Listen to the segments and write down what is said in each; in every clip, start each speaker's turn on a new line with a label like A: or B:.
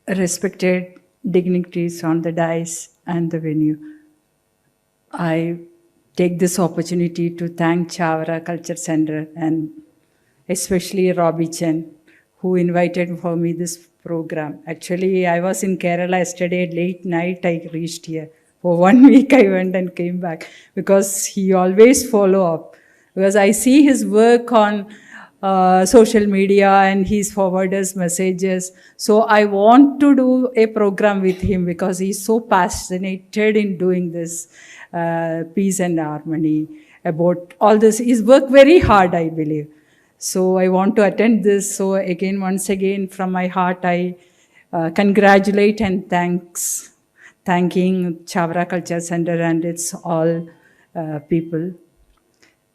A: Respected dignitaries on the dais and the venue, I take this opportunity to thank Chavara Cultural Centre and especially Robbie Chen, who invited for me this program. Actually, I was in Kerala yesterday, late night I reached here. For 1 week I went and came back because he always follow up. Because I see his work on social media and he's forward us messages. So I want to do a program with him because he's so passionate in doing this peace and harmony about all this. He's worked very hard, I believe. So I want to attend this. So again, once again, from my heart, I congratulate and thanking Chavara Cultural Centre and its all people.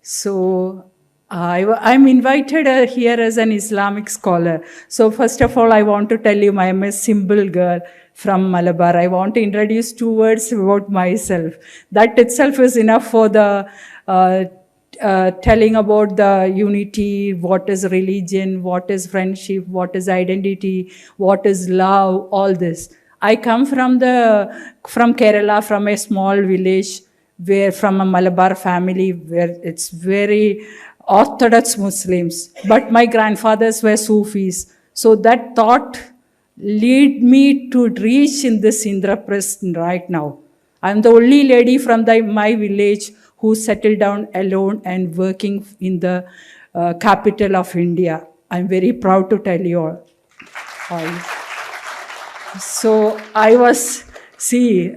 A: So I'm invited here as an Islamic scholar. So first of all, I want to tell you I'm a simple girl from Malabar. I want to introduce 2 words about myself. That itself is enough for the telling about the unity, what is religion, what is friendship, what is identity, what is love, all this. I come from Kerala, from a small village, from a Malabar family where it's very Orthodox Muslims, but my grandfathers were Sufis. So that thought lead me to reach in this Indraprasth right now. I'm the only lady from my village who settled down alone and working in the capital of India. I'm very proud to tell you all. So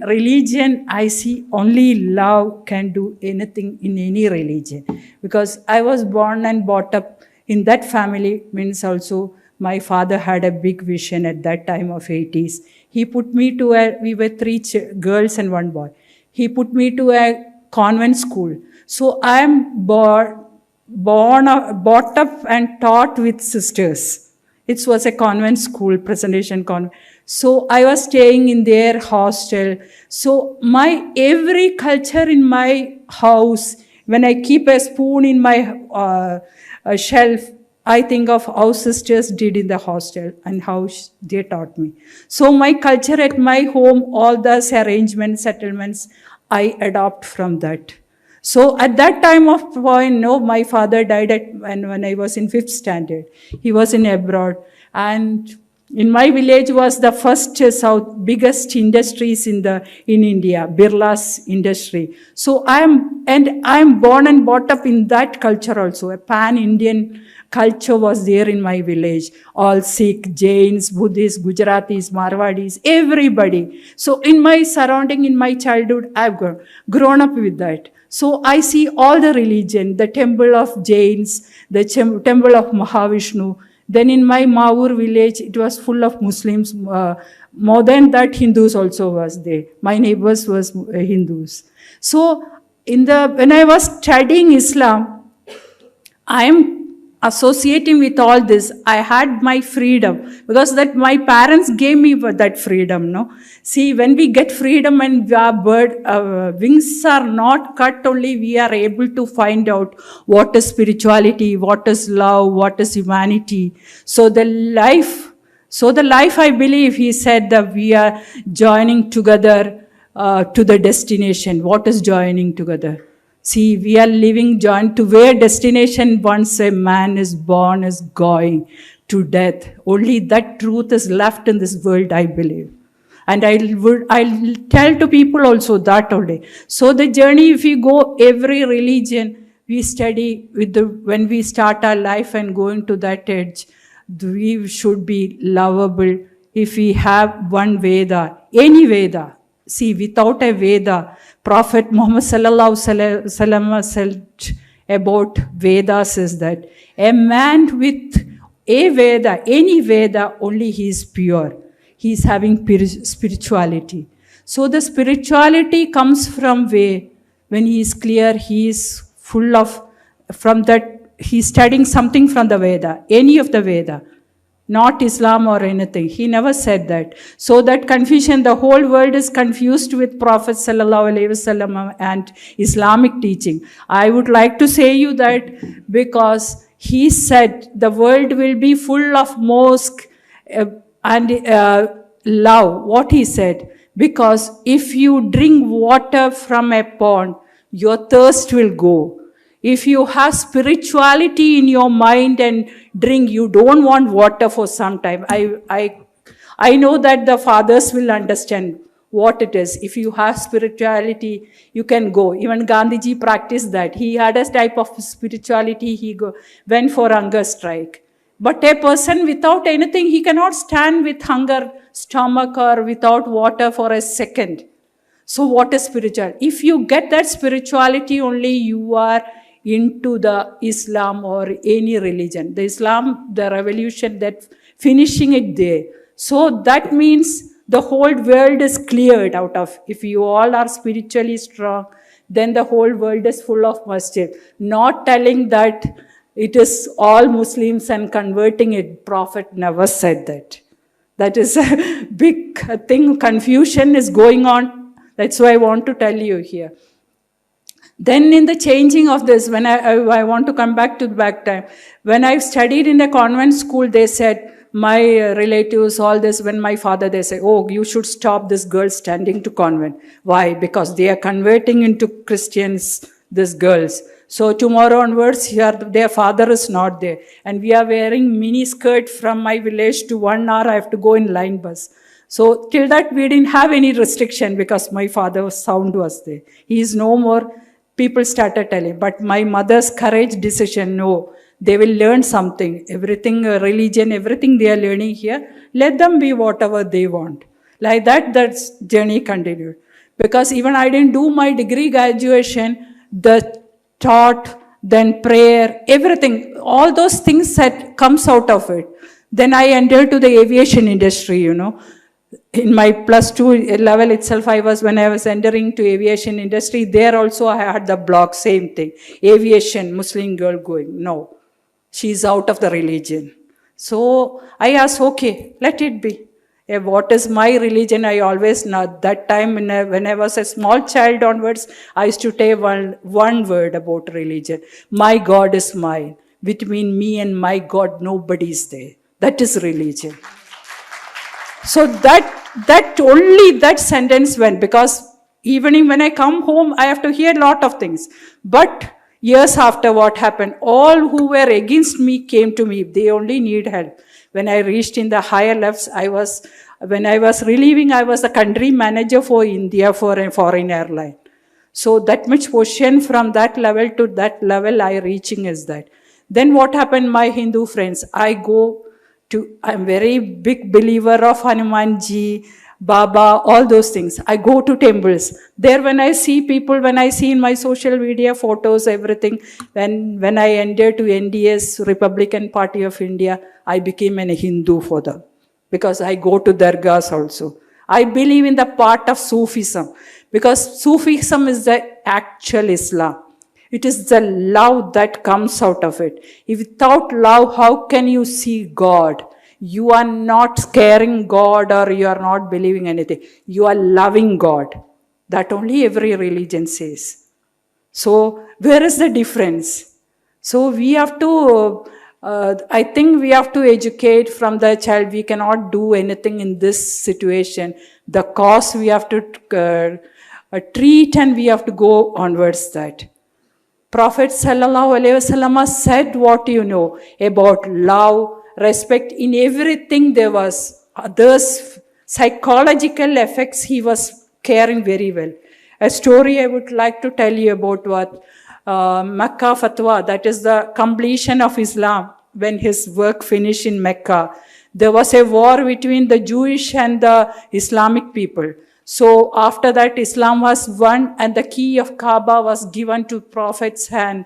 A: religion, I see only love can do anything in any religion. Because I was born and brought up in that family, means also my father had a big vision at that time of 80s. He put me we were 3 girls and 1 boy. He put me to a convent school. So I am brought up and taught with sisters. It was a convent school, presentation convent. So I was staying in their hostel. So my every culture in my house, when I keep a spoon in my shelf, I think of how sisters did in the hostel and how they taught me. So my culture at my home, all those arrangements, settlements, I adopt from that. So at that time of point, my father died when I was in 5th standard. He was in abroad. And in my village was the first biggest industries in India, Birla's industry. So I'm born and brought up in that culture also. A pan-Indian culture was there in my village. All Sikh, Jains, Buddhists, Gujaratis, Marwadis, everybody. So in my surrounding, in my childhood, I've grown up with that. So I see all the religion, the temple of Jains, the temple of Mahavishnu. Then in my Maur village, it was full of Muslims. More than that, Hindus also was there. My neighbors was Hindus. So when I was studying Islam, I am associating with all this. I had my freedom because that my parents gave me that freedom. See, when we get freedom and our wings are not cut, only we are able to find out what is spirituality, what is love, what is humanity. So the life, I believe, he said that we are joining together to the destination. What is joining together? See, we are living joined to where destination once a man is born is going to death. Only that truth is left in this world, I believe. And I'll tell to people also that only. So the journey, if we go every religion, we study when we start our life and going to that edge, we should be lovable. If we have one Veda, any Veda, see, without a Veda, Prophet Muhammad sallallahu alaihi wasallam said about Vedas is that a man with a Veda, any Veda, only he is pure. He is having spirituality. So the spirituality comes from when he is clear, he is from that, he is studying something from the Veda, any of the Veda. not Islam or anything. He never said that. So that confusion, the whole world is confused with Prophet sallallahu alaihi wasallam and Islamic teaching. I would like to say you that because he said the world will be full of mosque and love. What he said, because if you drink water from a pond, your thirst will go. If you have spirituality in your mind and drink, you don't want water for some time. I know that the fathers will understand what it is. If you have spirituality, you can go. Even Gandhiji practiced that. He had a type of spirituality. He went for hunger strike. But a person without anything, he cannot stand with hunger, stomach, or without water for a second. So what is spiritual? If you get that spirituality only, you are into the Islam or any religion. The Islam, the revolution, that finishing it there. So that means the whole world is cleared out of. If you all are spiritually strong, then the whole world is full of masjid. Not telling that it is all Muslims and converting it. Prophet never said that. That is a big thing. Confusion is going on. That's why I want to tell you here. Then in the changing of this, when I want to come back to the back time, when I studied in a convent school, they said, my relatives, all this, when my father, they say, oh, you should stop this girl standing to convent. Why? Because they are converting into Christians, these girls. So tomorrow onwards, their father is not there. And we are wearing mini skirt from my village to 1 hour, I have to go in line bus. So till that, we didn't have any restriction because my father's sound was there. He is no more. People started telling, but my mother's courage decision, no, they will learn something. Everything, religion, everything they are learning here, let them be whatever they want. Like that journey continued. Because even I didn't do my degree graduation, the thought, then prayer, everything, all those things that comes out of it. Then I entered to the aviation industry, In my +2 level itself, when I was entering to aviation industry, there also I had the blog, same thing. Aviation, Muslim girl going. No, she's out of the religion. So I asked, okay, let it be. What is my religion? I always know. That time when I was a small child onwards, I used to tell one word about religion. My God is mine. Between me and my God, nobody is there. That is religion. So that sentence went, because evening when I come home, I have to hear a lot of things. But years after what happened, all who were against me came to me. They only need help. When I reached in the higher levels, when I was relieving, I was the country manager for India for a foreign airline. So that much position from that level to that level I reaching is that. Then what happened, my Hindu friends, I'm very big believer of Hanumanji, Baba, all those things. I go to temples. There when I see people, when I see in my social media photos, everything, when I entered to NDS, Republican Party of India, I became a Hindu for them. Because I go to dargahs also. I believe in the part of Sufism. Because Sufism is the actual Islam. It is the love that comes out of it. If without love, how can you see God? You are not scaring God or you are not believing anything. You are loving God. That only every religion says. So where is the difference? So we have to, I think we have to educate from the child. We cannot do anything in this situation. The cause we have to treat and we have to go onwards that. Prophet sallallahu alaihi wasallam said what you know about love, respect. In everything there was others' psychological effects he was caring very well. A story I would like to tell you about what Mecca Fatwa, that is the completion of Islam. When his work finished in Mecca, there was a war between the Jewish and the Islamic people. So after that, Islam was won and the key of Kaaba was given to Prophet's hand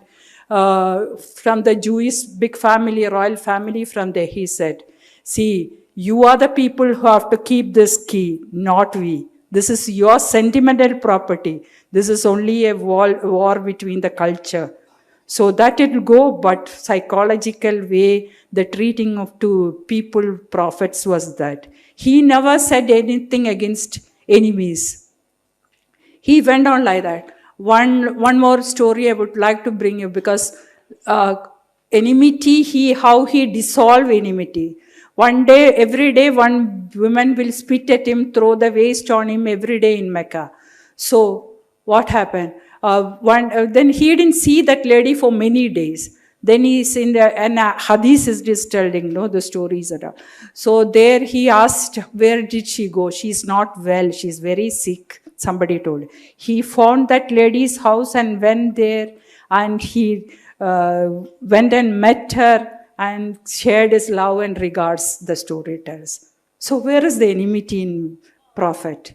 A: from the Jewish big family, royal family. From there, he said, see, you are the people who have to keep this key, not we. This is your sentimental property. This is only a war between the culture. So that it will go, but psychological way, the treating of to people, prophets was that. He never said anything against enemies. He went on like that. One more story I would like to bring you, because uh, enmity, how he dissolved enmity. One day, every day, one woman will spit at him, throw the waste on him every day in Mecca. So what happened? Then he didn't see that lady for many days. Then he's in the, and Hadith is just telling, no, the stories are. So there he asked, where did she go? She's not well. She's very sick. Somebody told. He found that lady's house and went there, and he went and met her and shared his love and regards, the story tells. So where is the enmity in prophet?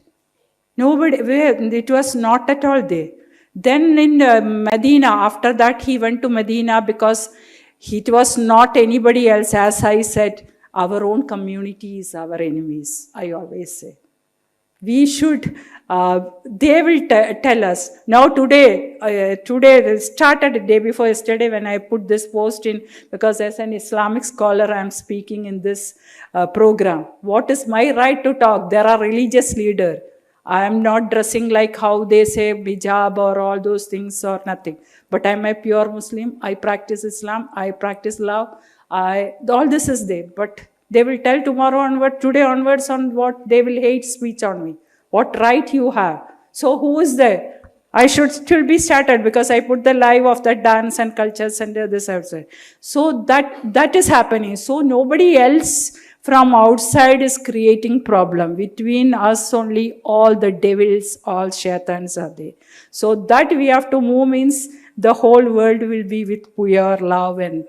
A: Nobody, it was not at all there. Then in Medina, after that he went to Medina, because it was not anybody else. As I said, our own community is our enemies, I always say. We should, they will tell us. Now today started day before yesterday when I put this post in, because as an Islamic scholar I am speaking in this program. What is my right to talk? There are religious leaders. I am not dressing like how they say hijab or all those things or nothing. But I am a pure Muslim. I practice Islam. I practice love. All this is there. But they will tell tomorrow onward, today onwards, on what they will hate speech on me. What right you have? So who is there? I should still be started, because I put the live of the dance and culture center this outside. So that is happening. So nobody else from outside is creating problem. Between us only, all the devils, all shaitans are there. So that we have to move, means the whole world will be with pure love and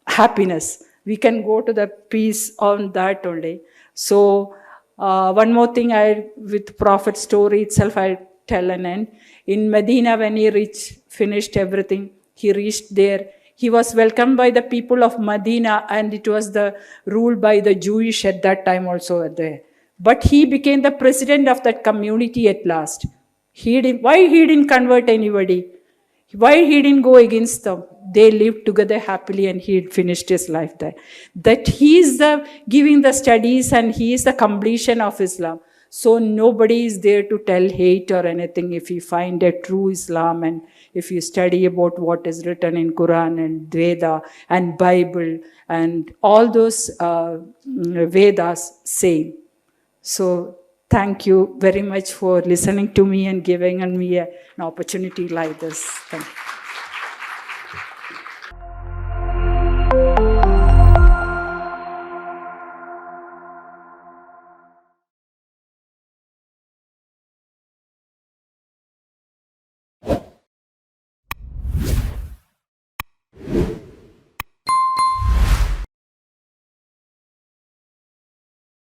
A: happiness. We can go to the peace on that only. So one more thing, with prophet story itself, I'll tell an end. In Medina, when he finished everything, he reached there. He was welcomed by the people of Medina, and it was ruled by the Jewish at that time also there. But he became the president of that community at last. Why he didn't convert anybody? Why he didn't go against them? They lived together happily, and he had finished his life there. That he is giving the studies, and he is the completion of Islam. So nobody is there to tell hate or anything. If you find a true Islam, and if you study about what is written in Quran and Veda and Bible and all those Vedas say. So thank you very much for listening to me and giving me an opportunity like this. Thank you.